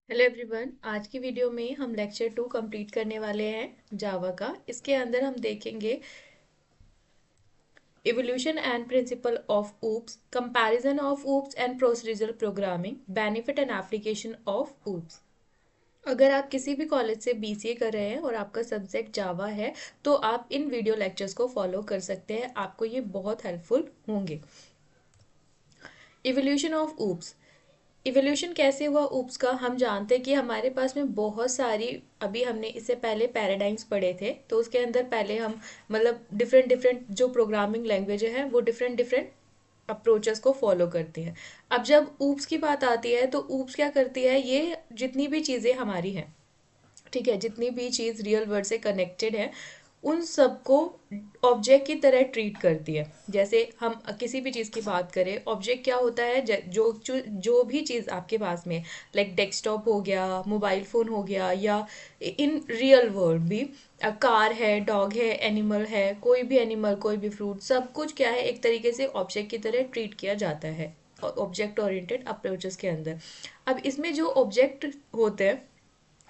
Hello everyone, आज की video में हम लेक्चर 2 कंप्लीट करने वाले हैं जावा का। इसके अंदर हम देखेंगे evolution and principle of oops, comparison of oops and procedural programming, benefit and application of oops. अगर आप किसी भी कॉलेज से बीसीए कर रहे हैं और आपका सब्जेक्ट जावा है तो आप इन वीडियो लेक्चर्स को फॉलो कर सकते हैं, आपको ये बहुत हेल्पफुल होंगे। इवोल्यूशन ऑफ ऊप्स, इवोल्यूशन कैसे हुआ ऊप्स का, हम जानते हैं कि हमारे पास में बहुत सारी, अभी हमने इससे पहले पैराडाइम्स पढ़े थे तो उसके अंदर पहले हम मतलब डिफरेंट डिफरेंट जो प्रोग्रामिंग लैंग्वेज है वो डिफरेंट डिफरेंट अप्रोचेस को फॉलो करती है। अब जब ऊप्स की बात आती है तो ऊप्स क्या करती है, ये जितनी भी चीज़ें हमारी हैं, ठीक है, जितनी भी चीज़ रियल वर्ल्ड से कनेक्टेड है उन सबको ऑब्जेक्ट की तरह ट्रीट करती है। जैसे हम किसी भी चीज़ की बात करें, ऑब्जेक्ट क्या होता है, जो भी चीज़ आपके पास में, लाइक डेस्कटॉप हो गया, मोबाइल फ़ोन हो गया, या इन रियल वर्ल्ड भी कार है, डॉग है, एनिमल है, कोई भी एनिमल, कोई भी फ्रूट, सब कुछ क्या है, एक तरीके से ऑब्जेक्ट की तरह ट्रीट किया जाता है ऑब्जेक्ट ओरिएंटेड अप्रोचेस के अंदर। अब इसमें जो ऑब्जेक्ट होते हैं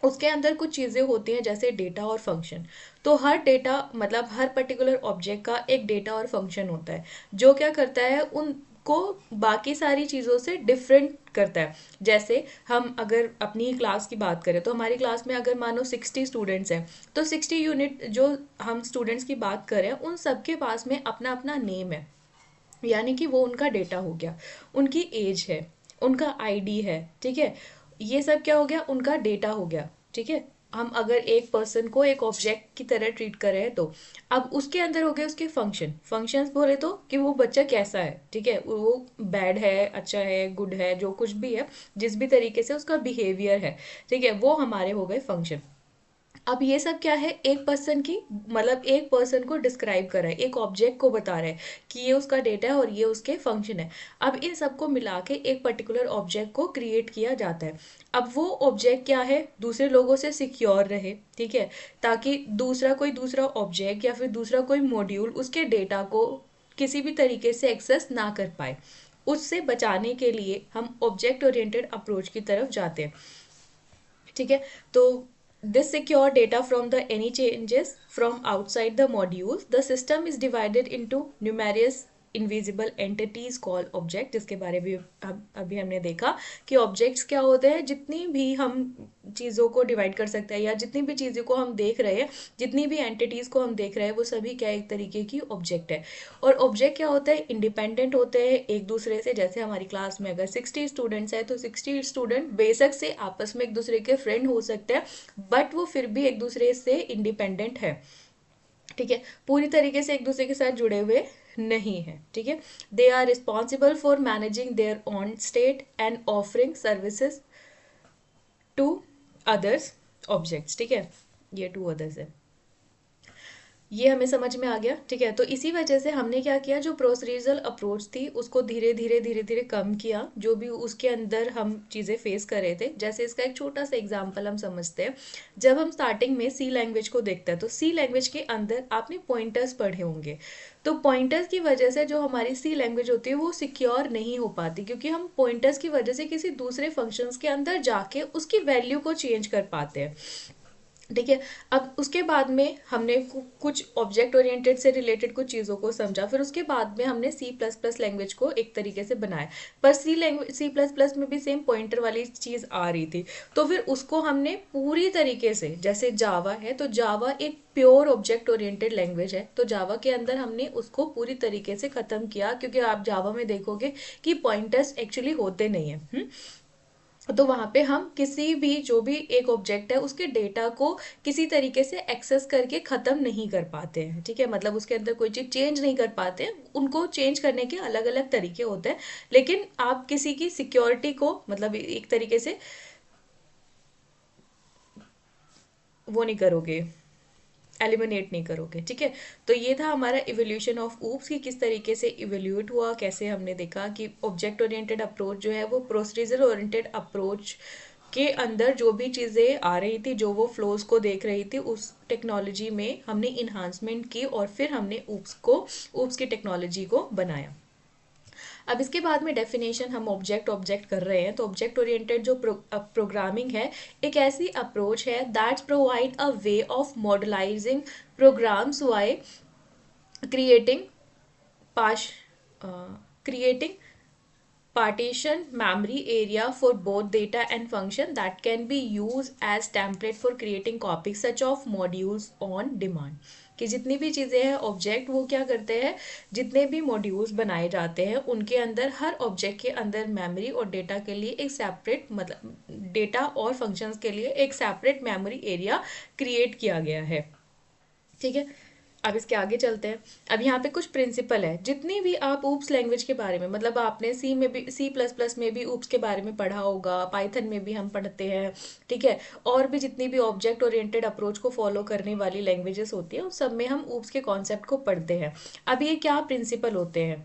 उसके अंदर कुछ चीज़ें होती हैं जैसे डेटा और फंक्शन। तो हर डेटा मतलब हर पर्टिकुलर ऑब्जेक्ट का एक डेटा और फंक्शन होता है जो क्या करता है, उनको बाकी सारी चीज़ों से डिफरेंट करता है। जैसे हम अगर अपनी क्लास की बात करें तो हमारी क्लास में अगर मानो 60 स्टूडेंट्स हैं तो 60 यूनिट जो हम स्टूडेंट्स की बात करें उन सबके पास में अपना अपना नेम है, यानी कि वो उनका डेटा हो गया, उनकी एज है, उनका आईडी है, ठीक है, ये सब क्या हो गया, उनका डेटा हो गया, ठीक है। हम अगर एक पर्सन को एक ऑब्जेक्ट की तरह ट्रीट कर रहे हैं तो अब उसके अंदर हो गए उसके फंक्शंस बोले तो कि वो बच्चा कैसा है, ठीक है, वो बैड है, अच्छा है, गुड है, जो कुछ भी है, जिस भी तरीके से उसका बिहेवियर है, ठीक है, वो हमारे हो गए फंक्शन। अब ये सब क्या है, एक पर्सन की मतलब एक पर्सन को डिस्क्राइब कर रहा है, एक ऑब्जेक्ट को बता रहा है कि ये उसका डेटा है और ये उसके फंक्शन है। अब इन सबको मिला के एक पर्टिकुलर ऑब्जेक्ट को क्रिएट किया जाता है। अब वो ऑब्जेक्ट क्या है, दूसरे लोगों से सिक्योर रहे, ठीक है, ताकि दूसरा ऑब्जेक्ट या फिर दूसरा कोई मॉड्यूल उसके डेटा को किसी भी तरीके से एक्सेस ना कर पाए। उससे बचाने के लिए हम ऑब्जेक्ट ओरिएंटेड अप्रोच की तरफ जाते हैं, ठीक है। तो this secure data from the any changes from outside the modules, the system is divided into numerous invisible entities call object, जिसके बारे में अभी हमने देखा कि ऑब्जेक्ट्स क्या होते हैं, जितनी भी हम चीज़ों को डिवाइड कर सकते हैं या जितनी भी चीज़ों को हम देख रहे हैं, जितनी भी एंटिटीज़ को हम देख रहे हैं वो सभी क्या एक तरीके की ऑब्जेक्ट है। और ऑब्जेक्ट क्या होता है, इंडिपेंडेंट होते हैं एक दूसरे से। जैसे हमारी क्लास में अगर 60 स्टूडेंट्स हैं तो 60 स्टूडेंट बेशक से आपस में एक दूसरे के फ्रेंड हो सकते हैं, बट वो फिर भी एक दूसरे से इंडिपेंडेंट है, ठीक है, पूरी तरीके से एक दूसरे के साथ जुड़े हुए नहीं है, ठीक है। They are responsible for managing their own state and offering services to others objects, ठीक है, ये टू अदर्स है। ये हमें समझ में आ गया, ठीक है। तो इसी वजह से हमने क्या किया, जो प्रोसीजरल अप्रोच थी उसको धीरे धीरे कम किया, जो भी उसके अंदर हम चीज़ें फेस कर रहे थे। जैसे इसका एक छोटा सा एग्जांपल हम समझते हैं। जब हम स्टार्टिंग में सी लैंग्वेज को देखते हैं तो सी लैंग्वेज के अंदर आपने पॉइंटर्स पढ़े होंगे। तो पॉइंटर्स की वजह से जो हमारी सी लैंग्वेज होती है वो सिक्योर नहीं हो पाती, क्योंकि हम पॉइंटर्स की वजह से किसी दूसरे फंक्शंस के अंदर जाके उसकी वैल्यू को चेंज कर पाते हैं, ठीक है। अब उसके बाद में हमने कुछ ऑब्जेक्ट ओरिएंटेड से रिलेटेड कुछ चीज़ों को समझा, फिर उसके बाद में हमने सी प्लस प्लस लैंग्वेज को एक तरीके से बनाया। पर सी प्लस प्लस में भी सेम पॉइंटर वाली चीज़ आ रही थी, तो फिर उसको हमने पूरी तरीके से, जैसे जावा है तो जावा एक प्योर ऑब्जेक्ट ओरिएंटेड लैंग्वेज है, तो जावा के अंदर हमने उसको पूरी तरीके से ख़त्म किया, क्योंकि आप जावा में देखोगे कि पॉइंटर्स एक्चुअली होते नहीं हैं। तो वहाँ पे हम किसी भी जो भी एक ऑब्जेक्ट है उसके डेटा को किसी तरीके से एक्सेस करके ख़त्म नहीं कर पाते हैं, ठीक है, मतलब उसके अंदर कोई चीज़ चेंज नहीं कर पाते हैं। उनको चेंज करने के अलग अलग तरीके होते हैं, लेकिन आप किसी की सिक्योरिटी को मतलब एक तरीके से वो नहीं करोगे, एलिमिनेट नहीं करोगे, ठीक है। तो ये था हमारा इवोल्यूशन ऑफ ऊप्स की किस तरीके से इवोल्यूट हुआ, कैसे हमने देखा कि ऑब्जेक्ट ओरिएंटेड अप्रोच जो है वो प्रोसीजर ओरिएंटेड अप्रोच के अंदर जो भी चीज़ें आ रही थी, जो वो फ्लोज को देख रही थी, उस टेक्नोलॉजी में हमने इन्हांसमेंट की और फिर हमने ऊप्स की टेक्नोलॉजी को बनाया। अब इसके बाद में डेफिनेशन हम ऑब्जेक्ट ऑब्जेक्ट कर रहे हैं, तो ऑब्जेक्ट ओरिएंटेड जो प्रोग्रामिंग है एक ऐसी अप्रोच है that provide a way of modularising programs by creating पाश creating partition memory area for both data and function that can be used as template for creating copies such of modules on demand कि जितनी भी चीज़ें हैं object वो क्या करते हैं, जितने भी मॉड्यूल्स बनाए जाते हैं उनके अंदर हर ऑब्जेक्ट के अंदर मेमोरी और डेटा के लिए एक सेपरेट मतलब डेटा और फंक्शंस के लिए एक सेपरेट मेमोरी एरिया क्रिएट किया गया है। ठीक है, अब इसके आगे चलते हैं। अब यहाँ पे कुछ प्रिंसिपल है, जितनी भी आप ऊप्स लैंग्वेज के बारे में मतलब आपने सी में भी सी प्लस प्लस में भी ऊप्स के बारे में पढ़ा होगा, पाइथन में भी हम पढ़ते हैं। ठीक है, और भी जितनी भी ऑब्जेक्ट ओरिएंटेड अप्रोच को फॉलो करने वाली लैंग्वेजेस होती है उस सब में हम ऊप्स के कॉन्सेप्ट को पढ़ते हैं। अब ये क्या प्रिंसिपल होते हैं,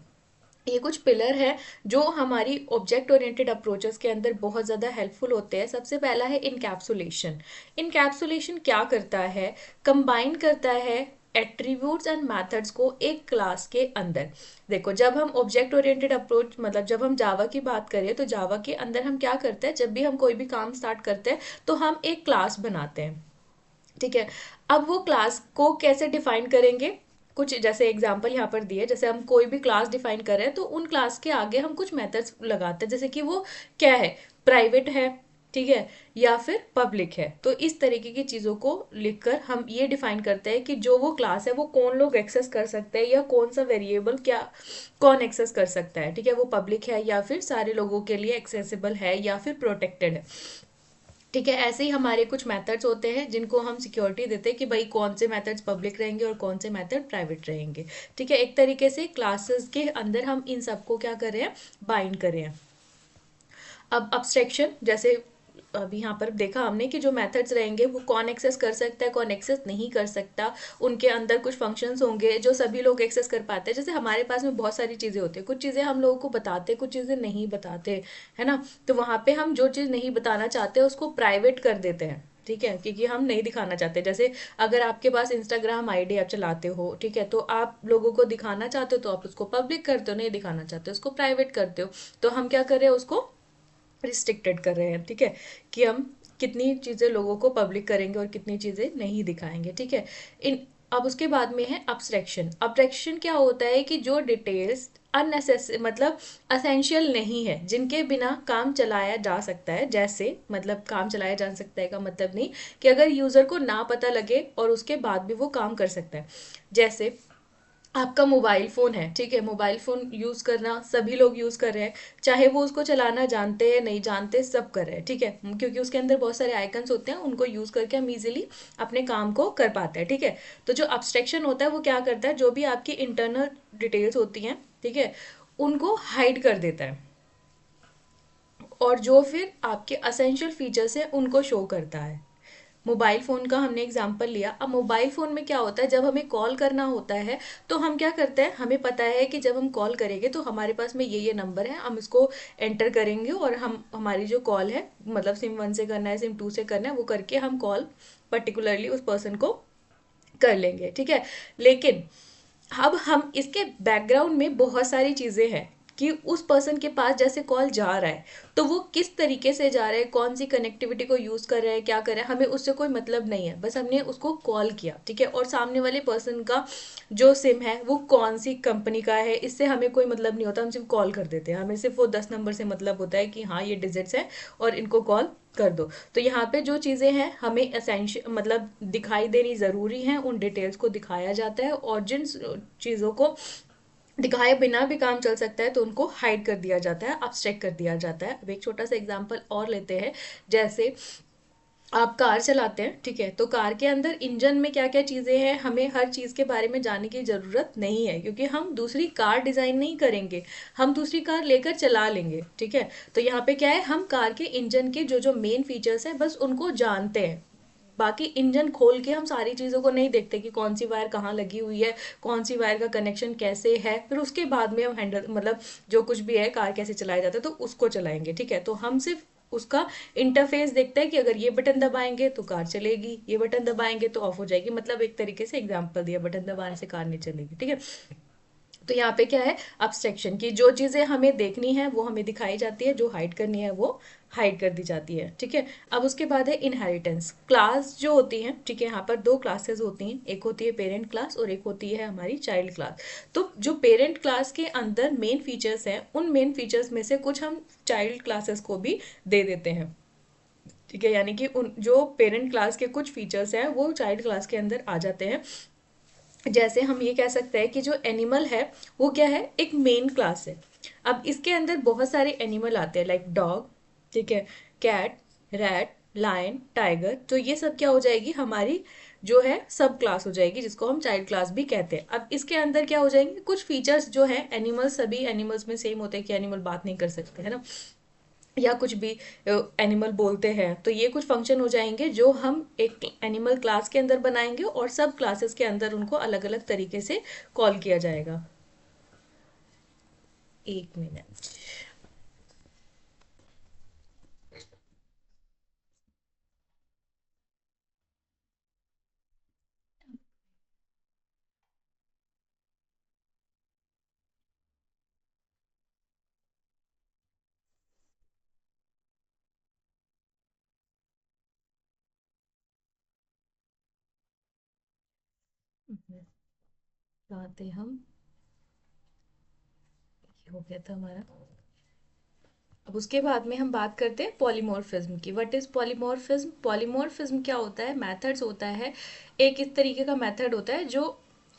ये कुछ पिलर है जो हमारी ऑब्जेक्ट ओरिएंटेड अप्रोचेस के अंदर बहुत ज़्यादा हेल्पफुल होते हैं। सबसे पहला है इनकैप्सुलेशन। इनकैप्सुलेशन क्या करता है, कंबाइन करता है एट्रीब्यूट्स एंड मेथड्स को एक क्लास के अंदर। देखो, जब हम ऑब्जेक्ट ओरिएंटेड अप्रोच मतलब जब हम जावा की बात करें तो जावा के अंदर हम क्या करते हैं, जब भी हम कोई भी काम स्टार्ट करते हैं तो हम एक क्लास बनाते हैं। ठीक है, अब वो क्लास को कैसे डिफाइन करेंगे, कुछ जैसे एग्जांपल यहाँ पर दिए, जैसे हम कोई भी क्लास डिफाइन कर रहे हैं तो उन क्लास के आगे हम कुछ मेथड्स लगाते हैं, जैसे कि वो क्या है, प्राइवेट है, ठीक है, या फिर पब्लिक है। तो इस तरीके की चीज़ों को लिखकर हम ये डिफाइन करते हैं कि जो वो क्लास है वो कौन लोग एक्सेस कर सकते हैं या कौन सा वेरिएबल क्या कौन एक्सेस कर सकता है। ठीक है, वो पब्लिक है या फिर सारे लोगों के लिए एक्सेसिबल है या फिर प्रोटेक्टेड है। ठीक है, ऐसे ही हमारे कुछ मेथड्स होते हैं जिनको हम सिक्योरिटी देते हैं कि भाई कौन से मेथड्स पब्लिक रहेंगे और कौन से मेथड प्राइवेट रहेंगे। ठीक है, एक तरीके से क्लासेस के अंदर हम इन सबको क्या कर रहे हैं, बाइंड कर रहे हैं। अब अब्स्ट्रैक्शन, जैसे अभी यहाँ पर देखा हमने कि जो मेथड्स रहेंगे वो कौन एक्सेस कर सकता है कौन एक्सेस नहीं कर सकता, उनके अंदर कुछ फंक्शंस होंगे जो सभी लोग एक्सेस कर पाते हैं। जैसे हमारे पास में बहुत सारी चीज़ें होती है, कुछ चीज़ें हम लोगों को बताते कुछ चीज़ें नहीं बताते, है ना। तो वहाँ पे हम जो चीज़ नहीं बताना चाहते उसको प्राइवेट कर देते हैं। ठीक है, क्योंकि हम नहीं दिखाना चाहते। जैसे अगर आपके पास इंस्टाग्राम आईडी आप चलाते हो, ठीक है, तो आप लोगों को दिखाना चाहते हो तो आप उसको पब्लिक करते हो, नहीं दिखाना चाहते हो उसको प्राइवेट करते हो। तो हम क्या कर रहे हैं, उसको रिस्ट्रिक्टेड कर रहे हैं। ठीक है, कि हम कितनी चीज़ें लोगों को पब्लिक करेंगे और कितनी चीज़ें नहीं दिखाएंगे। ठीक है, इन अब उसके बाद में है अब्स्ट्रैक्शन। अब्स्ट्रैक्शन क्या होता है कि जो डिटेल्स अननेसेसरी मतलब असेंशियल नहीं है, जिनके बिना काम चलाया जा सकता है, जैसे मतलब काम चलाया जा सकता है का मतलब नहीं कि अगर यूज़र को ना पता लगे और उसके बाद भी वो काम कर सकता है। जैसे आपका मोबाइल फ़ोन है, ठीक है, मोबाइल फ़ोन यूज़ करना सभी लोग यूज़ कर रहे हैं, चाहे वो उसको चलाना जानते हैं नहीं जानते, सब कर रहे हैं। ठीक है, क्योंकि उसके अंदर बहुत सारे आइकन्स होते हैं, उनको यूज़ करके हम इजीली अपने काम को कर पाते हैं। ठीक है, तो जो अब्स्ट्रैक्शन होता है वो क्या करता है, जो भी आपकी इंटरनल डिटेल्स होती हैं, ठीक है, उनको हाइड कर देता है और जो फिर आपके असेंशियल फीचर्स हैं उनको शो करता है। मोबाइल फ़ोन का हमने एग्जांपल लिया। अब मोबाइल फ़ोन में क्या होता है, जब हमें कॉल करना होता है तो हम क्या करते हैं, हमें पता है कि जब हम कॉल करेंगे तो हमारे पास में ये नंबर है, हम इसको एंटर करेंगे और हम हमारी जो कॉल है मतलब सिम 1 से करना है सिम 2 से करना है वो करके हम कॉल पर्टिकुलरली उस पर्सन को कर लेंगे। ठीक है, लेकिन अब हम इसके बैकग्राउंड में बहुत सारी चीज़ें हैं कि उस पर्सन के पास जैसे कॉल जा रहा है तो वो किस तरीके से जा रहा है, कौन सी कनेक्टिविटी को यूज़ कर रहा है, क्या कर रहा है, हमें उससे कोई मतलब नहीं है। बस हमने उसको कॉल किया, ठीक है, और सामने वाले पर्सन का जो सिम है वो कौन सी कंपनी का है इससे हमें कोई मतलब नहीं होता, हम सिर्फ कॉल कर देते हैं। हमें सिर्फ वो 10 नंबर से मतलब होता है कि हाँ ये डिजिट्स है और इनको कॉल कर दो। तो यहाँ पे जो चीज़ें हैं हमें एसेंशियल मतलब दिखाई देनी ज़रूरी हैं, उन डिटेल्स को दिखाया जाता है और जिन चीज़ों को दिखाए बिना भी काम चल सकता है तो उनको हाइड कर दिया जाता है, अब्स्ट्रैक्ट कर दिया जाता है। अब एक छोटा सा एग्जांपल और लेते हैं, जैसे आप कार चलाते हैं, ठीक है, तो कार के अंदर इंजन में क्या क्या चीज़ें हैं हमें हर चीज़ के बारे में जानने की ज़रूरत नहीं है, क्योंकि हम दूसरी कार डिज़ाइन नहीं करेंगे, हम दूसरी कार लेकर चला लेंगे। ठीक है, तो यहाँ पे क्या है, हम कार के इंजन के जो जो मेन फीचर्स हैं बस उनको जानते हैं, बाकी इंजन खोल के हम सारी चीज़ों को नहीं देखते कि कौन सी वायर कहाँ लगी हुई है, कौन सी वायर का कनेक्शन कैसे है, फिर उसके बाद में हम हैंडल मतलब जो कुछ भी है कार कैसे चलाया जाता है तो उसको चलाएंगे। ठीक है, तो हम सिर्फ उसका इंटरफेस देखते हैं कि अगर ये बटन दबाएंगे तो कार चलेगी, ये बटन दबाएंगे तो ऑफ हो जाएगी, मतलब एक तरीके से एग्जांपल दिया, बटन दबाने से कार नहीं चलेगी। ठीक है, तो यहाँ पे क्या है, abstraction की जो चीज़ें हमें देखनी है वो हमें दिखाई जाती है, जो हाइड करनी है वो हाइड कर दी जाती है, ठीक है। अब उसके बाद है इनहेरिटेंस। क्लास जो होती है, ठीक है, यहाँ पर दो क्लासेस होती हैं, एक होती है पेरेंट क्लास और एक होती है हमारी चाइल्ड क्लास। तो जो पेरेंट क्लास के अंदर मेन फीचर्स हैं, उन मेन फीचर्स में से कुछ हम चाइल्ड क्लासेस को भी दे देते हैं, ठीक है। यानी कि उन जो पेरेंट क्लास के कुछ फीचर्स हैं वो चाइल्ड क्लास के अंदर आ जाते हैं। जैसे हम ये कह सकते हैं कि जो एनिमल है वो क्या है, एक मेन क्लास है। अब इसके अंदर बहुत सारे एनिमल आते हैं, लाइक डॉग, ठीक है, कैट, रैट, लायन, टाइगर। तो ये सब क्या हो जाएगी, हमारी जो है सब क्लास हो जाएगी, जिसको हम चाइल्ड क्लास भी कहते हैं। अब इसके अंदर क्या हो जाएंगे, कुछ फीचर्स जो है एनिमल्स, सभी एनिमल्स में सेम होते हैं कि एनिमल बात नहीं कर सकते, है ना, या कुछ भी एनिमल बोलते हैं। तो ये कुछ फंक्शन हो जाएंगे जो हम एक एनिमल क्लास के अंदर बनाएंगे और सब क्लासेस के अंदर उनको अलग अलग तरीके से कॉल किया जाएगा। एक मिनट। आते हम, ये हो गया था हमारा। अब उसके बाद में हम बात करते हैं पॉलीमॉर्फिज्म की। What is polymorphism? पॉलीमॉर्फिज्म क्या होता है, मेथड्स होता है, एक इस तरीके का मेथड होता है जो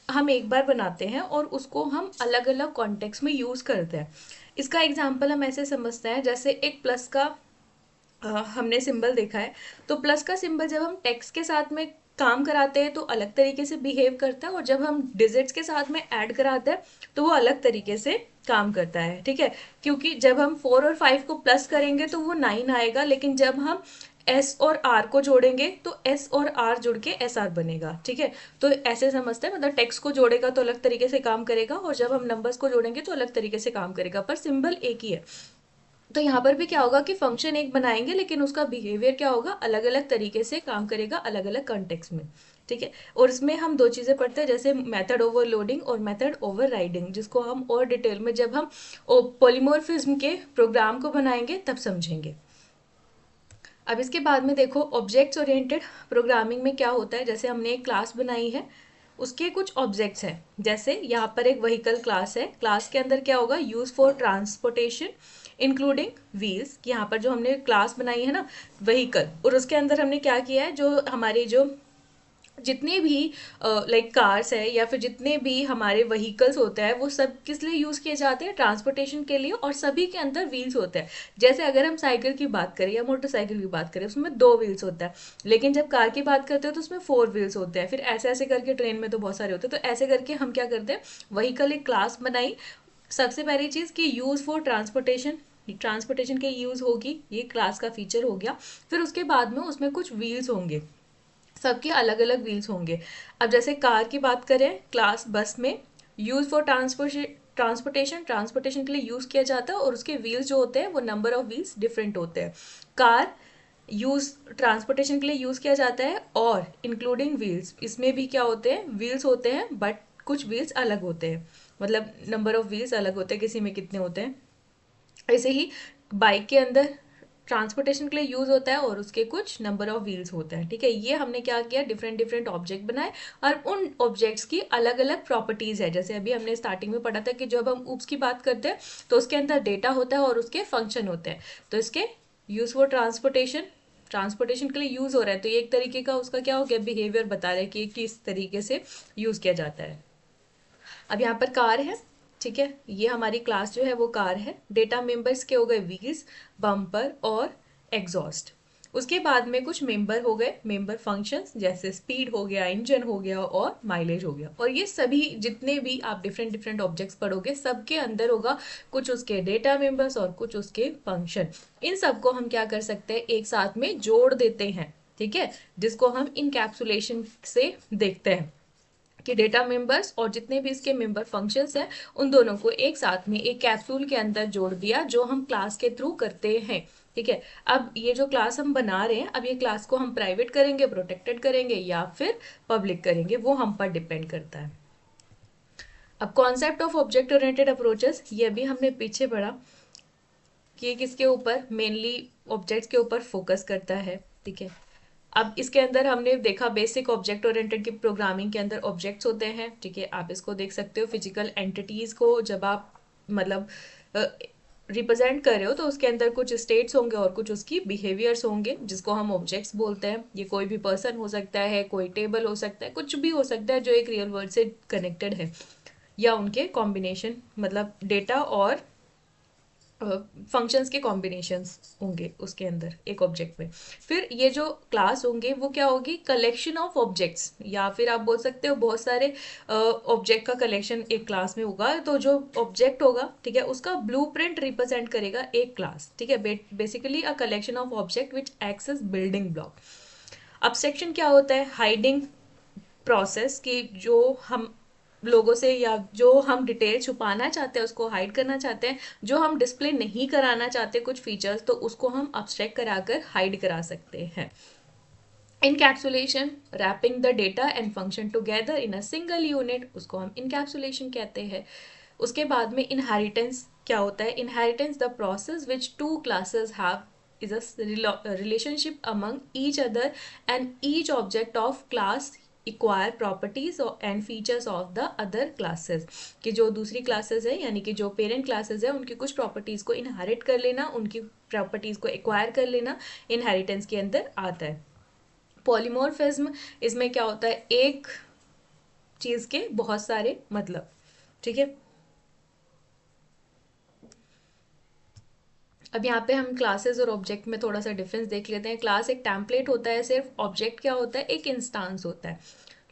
हम एक बार बनाते हैं और उसको हम अलग अलग कॉन्टेक्स्ट में यूज करते हैं। इसका एग्जाम्पल हम ऐसे समझते हैं, जैसे एक प्लस का हमने सिंबल देखा है। तो प्लस का सिंबल जब हम टेक्स्ट के साथ में काम कराते हैं तो अलग तरीके से बिहेव करता है, और जब हम डिजिट्स के साथ में ऐड कराते हैं तो वो अलग तरीके से काम करता है, ठीक है। क्योंकि जब हम 4 और 5 को प्लस करेंगे तो वो 9 आएगा, लेकिन जब हम एस और आर को जोड़ेंगे तो एस और आर जुड़ के एस आर बनेगा, ठीक है। तो ऐसे समझते हैं, मतलब टेक्स्ट को जोड़ेगा तो अलग तरीके से काम करेगा, और जब हम नंबर्स को जोड़ेंगे तो अलग तरीके से काम करेगा, पर सिंबल एक ही है। तो यहाँ पर भी क्या होगा कि फंक्शन एक बनाएंगे, लेकिन उसका बिहेवियर क्या होगा, अलग अलग तरीके से काम करेगा अलग अलग कंटेक्स्ट में, ठीक है। और इसमें हम दो चीजें पढ़ते हैं, जैसे मेथड ओवरलोडिंग और मेथड ओवरराइडिंग, जिसको हम और डिटेल में जब हम पॉलीमॉर्फिज्म के प्रोग्राम को बनाएंगे तब समझेंगे। अब इसके बाद में देखो, ऑब्जेक्ट्स ओरिएंटेड प्रोग्रामिंग में क्या होता है, जैसे हमने एक क्लास बनाई है, उसके कुछ ऑब्जेक्ट्स हैं। जैसे यहाँ पर एक व्हीकल क्लास है, क्लास के अंदर क्या होगा, use for transportation including wheels. यहाँ पर जो हमने क्लास बनाई है ना व्हीकल, और उसके अंदर हमने क्या किया है, जो हमारे जो जितने भी लाइक कार्स है या फिर जितने भी हमारे व्हीकल्स होते हैं वो सब किस लिए यूज किए जाते हैं, ट्रांसपोर्टेशन के लिए, और सभी के अंदर व्हील्स होते हैं। जैसे अगर हम साइकिल की बात करें या मोटरसाइकिल की बात करें, उसमें 2 व्हील्स होता है, लेकिन जब कार की बात करते हो तो उसमें 4 व्हील्स होते हैं। फिर ऐसे ऐसे करके ट्रेन में तो बहुत सारे होते हैं। तो ऐसे करके हम क्या करते हैं, व्हीकल एक क्लास बनाई। सबसे पहली चीज कि यूज फॉर ट्रांसपोर्टेशन, ट्रांसपोर्टेशन के यूज होगी, ये क्लास का फीचर हो गया। फिर उसके बाद में उसमें कुछ व्हील्स होंगे, सबके अलग अलग व्हील्स होंगे। अब जैसे कार की बात करें, क्लास बस में यूज फॉर ट्रांसपोर्टेशन, ट्रांसपोर्टेशन के लिए यूज किया जाता है, और उसके व्हील्स जो होते हैं वो नंबर ऑफ व्हील्स डिफरेंट होते हैं। कार यूज ट्रांसपोर्टेशन के लिए यूज किया जाता है, और इंक्लूडिंग व्हील्स, इसमें भी क्या होते हैं, व्हील्स होते हैं, बट कुछ व्हील्स अलग होते हैं, मतलब नंबर ऑफ व्हील्स अलग होते हैं, किसी में कितने होते हैं। ऐसे ही बाइक के अंदर ट्रांसपोर्टेशन के लिए यूज होता है और उसके कुछ नंबर ऑफ व्हील्स होते हैं, ठीक है। ये हमने क्या किया, डिफरेंट डिफरेंट ऑब्जेक्ट बनाए, और उन ऑब्जेक्ट्स की अलग अलग प्रॉपर्टीज है। जैसे अभी हमने स्टार्टिंग में पढ़ा था कि जब हम ऊप्स की बात करते हैं तो उसके अंदर डेटा होता है और उसके फंक्शन होते हैं। तो इसके यूज फॉर ट्रांसपोर्टेशन, ट्रांसपोर्टेशन के लिए यूज हो रहा है, तो ये एक तरीके का उसका क्या हो गया, बिहेवियर बता रहा है कि किस तरीके से यूज किया जाता है। अब यहाँ पर कार है, ठीक है, ये हमारी क्लास जो है वो कार है। डेटा मेंबर्स के हो गए व्हील्स, बम्पर और एग्जॉस्ट। उसके बाद में कुछ मेंबर हो गए, मेंबर फंक्शंस, जैसे स्पीड हो गया, इंजन हो गया और माइलेज हो गया। और ये सभी जितने भी आप डिफरेंट डिफरेंट ऑब्जेक्ट्स पढ़ोगे, सबके अंदर होगा कुछ उसके डेटा मेंबर्स और कुछ उसके फंक्शन। इन सबको हम क्या कर सकते हैं, एक साथ में जोड़ देते हैं, ठीक है, जिसको हम इनकैप्सुलेशन से देखते हैं कि डेटा मेंबर्स और जितने भी इसके मेंबर फंक्शंस हैं उन दोनों को एक साथ में एक कैप्सूल के अंदर जोड़ दिया, जो हम क्लास के थ्रू करते हैं, ठीक है। अब ये जो क्लास हम बना रहे हैं, अब ये क्लास को हम प्राइवेट करेंगे, प्रोटेक्टेड करेंगे या फिर पब्लिक करेंगे, वो हम पर डिपेंड करता है। अब concept of object oriented approaches, ये भी हमने पीछे पढ़ा कि ये किसके ऊपर, मेनली ऑब्जेक्ट्स के ऊपर फोकस करता है, ठीक है। अब इसके अंदर हमने देखा बेसिक ऑब्जेक्ट ओरिएंटेड की प्रोग्रामिंग के अंदर ऑब्जेक्ट्स होते हैं, ठीक है। आप इसको देख सकते हो फिजिकल एंटिटीज को जब आप मतलब रिप्रेजेंट कर रहे हो तो उसके अंदर कुछ स्टेट्स होंगे और कुछ उसकी बिहेवियर्स होंगे जिसको हम ऑब्जेक्ट्स बोलते हैं। ये कोई भी पर्सन हो सकता है, कोई टेबल हो सकता है, कुछ भी हो सकता है जो एक रियल वर्ल्ड से कनेक्टेड है, या उनके कॉम्बिनेशन मतलब डेटा और फंक्शंस के कॉम्बिनेशंस होंगे उसके अंदर एक ऑब्जेक्ट में। फिर ये जो क्लास होंगे वो क्या होगी, कलेक्शन ऑफ ऑब्जेक्ट्स, या फिर आप बोल सकते हो बहुत सारे ऑब्जेक्ट का कलेक्शन एक क्लास में होगा। तो जो ऑब्जेक्ट होगा, ठीक है, उसका ब्लूप्रिंट रिप्रेजेंट करेगा एक क्लास, ठीक है। Basically a collection of object which acts as building block. Abstraction क्या होता है, हाइडिंग प्रोसेस की जो हम लोगों से या जो हम डिटेल छुपाना चाहते हैं उसको हाइड करना चाहते हैं, जो हम डिस्प्ले नहीं कराना चाहते कुछ फीचर्स, तो उसको हम अब्स्ट्रैक्ट कराकर हाइड करा सकते हैं। Encapsulation, wrapping the data and function together in a single unit, उसको हम इनकैप्सुलेशन कहते हैं। उसके बाद में इनहेरिटेंस क्या होता है, inheritance the process which two classes have is a relationship among each other and each object of class acquire properties and features of the other classes, कि जो दूसरी क्लासेस है यानी कि जो पेरेंट क्लासेस है उनकी कुछ प्रॉपर्टीज को इनहेरिट कर लेना, उनकी प्रॉपर्टीज को एक्वायर कर लेना इनहेरिटेंस के अंदर आता है। पॉलीमॉर्फिज्म, इसमें क्या होता है, एक चीज के बहुत सारे मतलब, ठीक है। अब यहाँ पे हम क्लासेस और ऑब्जेक्ट में थोड़ा सा डिफरेंस देख लेते हैं। क्लास एक टेम्पलेट होता है सिर्फ, ऑब्जेक्ट क्या होता है, एक इंस्टांस होता है।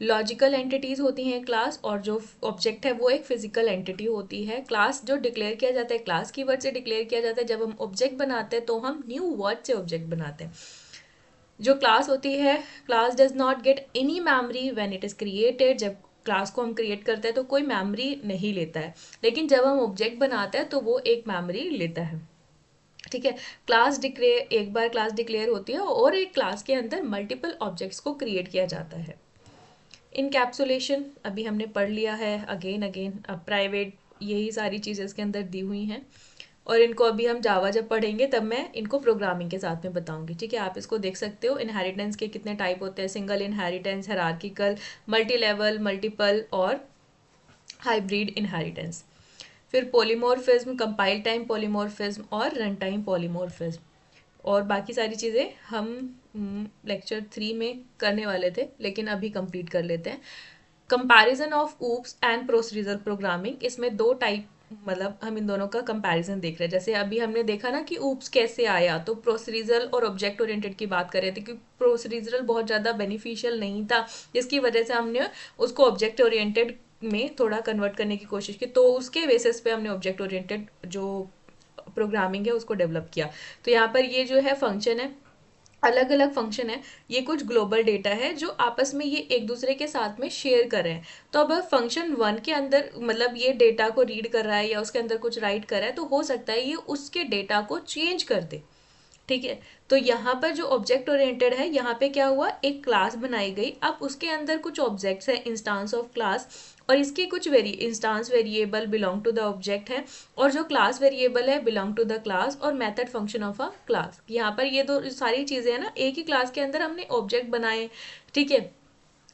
लॉजिकल एंटिटीज होती हैं क्लास, और जो ऑब्जेक्ट है वो एक फिजिकल एंटिटी होती है। क्लास जो डिक्लेयर किया जाता है क्लास की वर्ड से डिक्लेयर किया जाता है, जब हम ऑब्जेक्ट बनाते हैं तो हम न्यू वर्ड से ऑब्जेक्ट बनाते हैं। जो क्लास होती है, class does not get any memory when it is created, जब क्लास को हम क्रिएट करते हैं तो कोई मेमोरी नहीं लेता है, लेकिन जब हम ऑब्जेक्ट बनाते हैं तो वो एक मेमोरी लेता है, ठीक है। क्लास डिक्लेयर, एक बार क्लास डिक्लेयर होती है और एक क्लास के अंदर मल्टीपल ऑब्जेक्ट्स को क्रिएट किया जाता है। इनकैप्सुलेशन अभी हमने पढ़ लिया है अगेन अगेन, अब प्राइवेट यही सारी चीज़ें इसके अंदर दी हुई हैं, और इनको अभी हम जावा जब पढ़ेंगे तब मैं इनको प्रोग्रामिंग के साथ में बताऊंगी, ठीक है। आप इसको देख सकते हो, इनहेरिटेंस के कितने टाइप होते हैं, single inheritance, hierarchical, multi level, multiple और हाइब्रिड इनहेरिटेंस। फिर पॉलीमॉर्फिज्म, कंपाइल टाइम पॉलीमॉर्फिज्म और रन टाइम पॉलीमॉर्फिज्म, और बाकी सारी चीज़ें हम लेक्चर 3 में करने वाले थे लेकिन अभी कंप्लीट कर लेते हैं। Comparison of oops and procedural programming, इसमें दो टाइप, मतलब हम इन दोनों का कंपैरिजन देख रहे हैं। जैसे अभी हमने देखा ना कि ऊप्स कैसे आया, तो प्रोसीजरल और ऑब्जेक्ट ओरिएंटेड की बात कर रहे थे कि प्रोसीजरल बहुत ज़्यादा बेनिफिशियल नहीं था, जिसकी वजह से हमने उसको ऑब्जेक्ट ओरिएंटेड में थोड़ा कन्वर्ट करने की कोशिश की, तो उसके बेसिस पे हमने ऑब्जेक्ट ओरिएंटेड जो प्रोग्रामिंग है उसको डेवलप किया। तो यहाँ पर ये जो है फंक्शन है, अलग अलग फंक्शन है, ये कुछ ग्लोबल डेटा है जो आपस में ये एक दूसरे के साथ में शेयर कर रहे हैं। तो अब फंक्शन 1 के अंदर मतलब ये डेटा को रीड कर रहा है या उसके अंदर कुछ राइट कर रहा है, तो हो सकता है ये उसके डेटा को चेंज कर दे, ठीक है। तो यहाँ पर जो ऑब्जेक्ट ओरिएंटेड है, यहाँ पे क्या हुआ, एक क्लास बनाई गई, अब उसके अंदर कुछ ऑब्जेक्ट्स हैं, इंस्टांस ऑफ क्लास, और इसके कुछ instance variable belong to the object है, और जो क्लास वेरिएबल है बिलोंग टू द क्लास और method function of a class. यहाँ पर ये दो सारी चीजें हैं ना, एक ही क्लास के अंदर हमने ऑब्जेक्ट बनाए, ठीक है।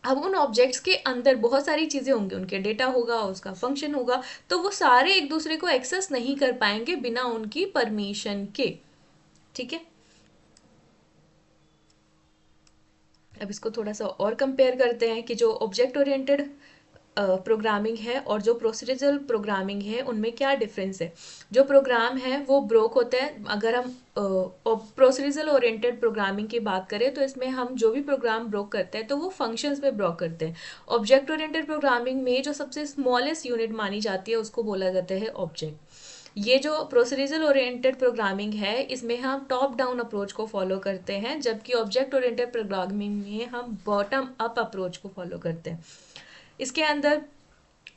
अब उन ऑब्जेक्ट्स के अंदर बहुत सारी चीजें होंगी, उनके डेटा होगा, उसका फंक्शन होगा, तो वो सारे एक दूसरे को एक्सेस नहीं कर पाएंगे बिना उनकी परमिशन के, ठीक है। अब इसको थोड़ा सा और कंपेयर करते हैं कि जो ऑब्जेक्ट ओरिएंटेड प्रोग्रामिंग है और जो प्रोसीजरल प्रोग्रामिंग है उनमें क्या डिफरेंस है। जो प्रोग्राम है वो ब्रोक होता है, अगर हम प्रोसीजरल ओरिएंटेड प्रोग्रामिंग की बात करें तो इसमें हम जो भी प्रोग्राम ब्रोक करते हैं तो वो फंक्शंस में ब्रोक करते हैं। ऑब्जेक्ट ओरिएंटेड प्रोग्रामिंग में जो सबसे स्मॉलेस्ट यूनिट मानी जाती है उसको बोला जाता है ऑब्जेक्ट। ये जो प्रोसीजरल ओरिएंटेड प्रोग्रामिंग है इसमें हम टॉप डाउन अप्रोच को फॉलो करते हैं, जबकि ऑब्जेक्ट ओरिएंटेड प्रोग्रामिंग में हम बॉटम अप अप्रोच को फॉलो करते हैं। इसके अंदर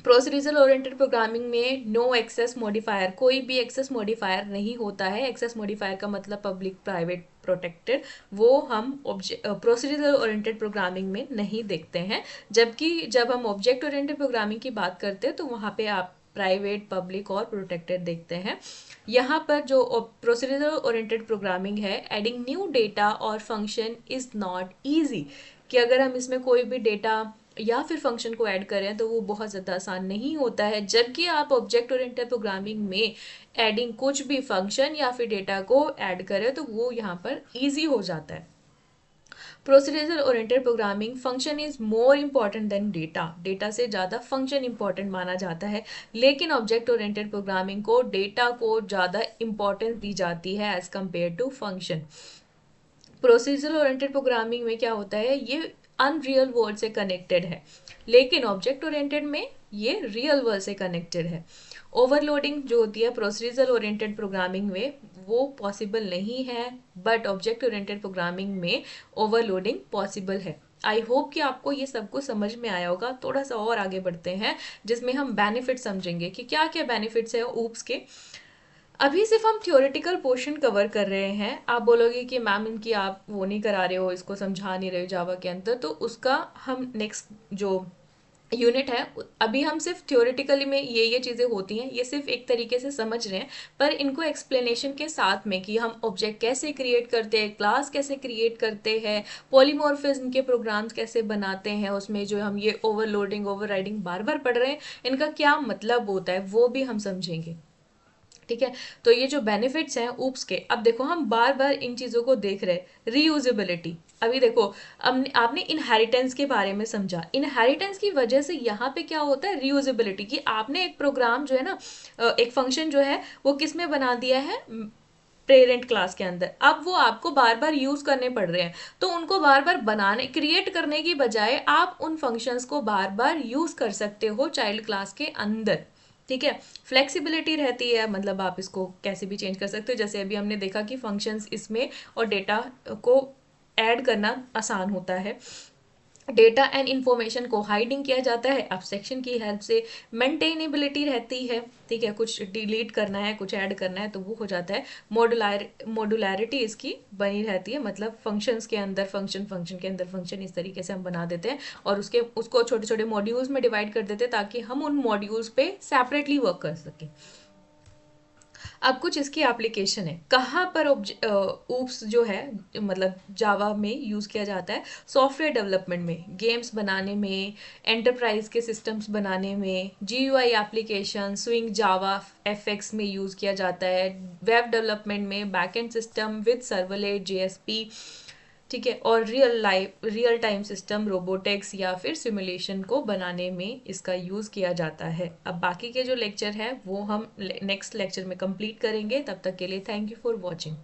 प्रोसीजरल ओरिएंटेड प्रोग्रामिंग में नो एक्सेस मॉडिफायर, कोई भी एक्सेस मॉडिफायर नहीं होता है। एक्सेस मॉडिफायर का मतलब पब्लिक प्राइवेट प्रोटेक्टेड, वो हम प्रोसीजरल ओरिएंटेड प्रोग्रामिंग में नहीं देखते हैं। जबकि जब हम ऑब्जेक्ट ओरिएंटेड प्रोग्रामिंग की बात करते हैं तो वहाँ पे आप प्राइवेट, पब्लिक और प्रोटेक्टेड देखते हैं। यहाँ पर जो प्रोसीजरल ओरिएंटेड प्रोग्रामिंग है, एडिंग न्यू डेटा और फंक्शन इज नॉट ईजी, कि अगर हम इसमें कोई भी डेटा या फिर फंक्शन को ऐड करें तो वो बहुत ज़्यादा आसान नहीं होता है। जबकि आप ऑब्जेक्ट ओरिएंटेड प्रोग्रामिंग में एडिंग कुछ भी फंक्शन या फिर डेटा को ऐड करें तो वो यहाँ पर ईजी हो जाता है। Procedural oriented programming function is more important than data, data से ज़्यादा फंक्शन इम्पॉर्टेंट माना जाता है। लेकिन ऑब्जेक्ट ओरिएंटेड प्रोग्रामिंग को डेटा को ज़्यादा इम्पॉर्टेंस दी जाती है as compare to function. Procedural oriented programming में क्या होता है, ये अनरियल वर्ल्ड से कनेक्टेड है, लेकिन ऑब्जेक्ट ओरिएंटेड में ये रियल वर्ल्ड से कनेक्टेड है। ओवरलोडिंग जो होती है प्रोसीजरल ओरिएंटेड प्रोग्रामिंग में वो पॉसिबल नहीं है, बट ऑब्जेक्ट ओरिएंटेड प्रोग्रामिंग में ओवरलोडिंग पॉसिबल है। आई होप कि आपको ये सब कुछ समझ में आया होगा। थोड़ा सा और आगे बढ़ते हैं जिसमें हम बेनिफिट समझेंगे कि क्या क्या बेनिफिट्स है ऊप्स के। अभी सिर्फ हम थियोरेटिकल पोर्शन कवर कर रहे हैं। आप बोलोगे कि मैम इनकी आप वो नहीं करा रहे हो, इसको समझा नहीं रहे हो जावा के अंदर, तो उसका हम नेक्स्ट जो यूनिट है, अभी हम सिर्फ थियोरेटिकली में ये चीज़ें होती हैं, ये सिर्फ एक तरीके से समझ रहे हैं, पर इनको एक्सप्लेनेशन के साथ में कि हम ऑब्जेक्ट कैसे क्रिएट करते हैं, क्लास कैसे क्रिएट करते हैं, पॉलीमॉर्फिज्म के प्रोग्राम्स कैसे बनाते हैं, उसमें जो हम ये ओवरलोडिंग ओवरराइडिंग बार बार पढ़ रहे हैं, इनका क्या मतलब होता है वो भी हम समझेंगे। ठीक है, तो ये जो बेनिफिट्स हैं ऊप्स के, अब देखो हम बार बार इन चीज़ों को देख रहे हैं। रीयूजेबिलिटी, अभी देखो आपने इनहेरिटेंस के बारे में समझा। इनहेरिटेंस की वजह से यहाँ पे क्या होता है, रीयूजेबिलिटी, कि आपने एक प्रोग्राम जो है ना, एक फंक्शन जो है वो किस में बना दिया है, पेरेंट क्लास के अंदर। अब वो आपको बार बार यूज करने पड़ रहे हैं, तो उनको बार बार बनाने क्रिएट करने की बजाय आप उन फंक्शंस को बार बार यूज कर सकते हो चाइल्ड क्लास के अंदर। ठीक है, फ्लेक्सिबिलिटी रहती है, मतलब आप इसको कैसे भी चेंज कर सकते हो। जैसे अभी हमने देखा कि फंक्शंस इसमें और डेटा को ऐड करना आसान होता है। डेटा एंड इंफॉर्मेशन को हाइडिंग किया जाता है एब्स्ट्रैक्शन की हेल्प से। मेंटेनेबिलिटी रहती है, ठीक है, कुछ डिलीट करना है, कुछ ऐड करना है तो वो हो जाता है। मॉड्युलैरिटी इसकी बनी रहती है, मतलब फंक्शंस के अंदर फंक्शन, फंक्शन के अंदर फंक्शन, इस तरीके से हम बना देते हैं और उसको छोटे छोटे मॉड्यूल्स में डिवाइड कर देते हैं ताकि हम उन मॉड्यूल्स पे सेपरेटली वर्क कर सकें। अब कुछ इसकी एप्लीकेशन है, कहाँ पर ऊप्स जो है मतलब जावा में यूज़ किया जाता है। सॉफ्टवेयर डेवलपमेंट में, गेम्स बनाने में, एंटरप्राइज के सिस्टम्स बनाने में, जीयूआई एप्लीकेशन, स्विंग जावा एफएक्स में यूज़ किया जाता है। वेब डेवलपमेंट में backend system with servlet JSP, ठीक है, और रियल टाइम सिस्टम, रोबोटिक्स या फिर सिमुलेशन को बनाने में इसका यूज़ किया जाता है। अब बाकी के जो लेक्चर है वो हम नेक्स्ट लेक्चर में कंप्लीट करेंगे। तब तक के लिए थैंक यू फॉर वॉचिंग।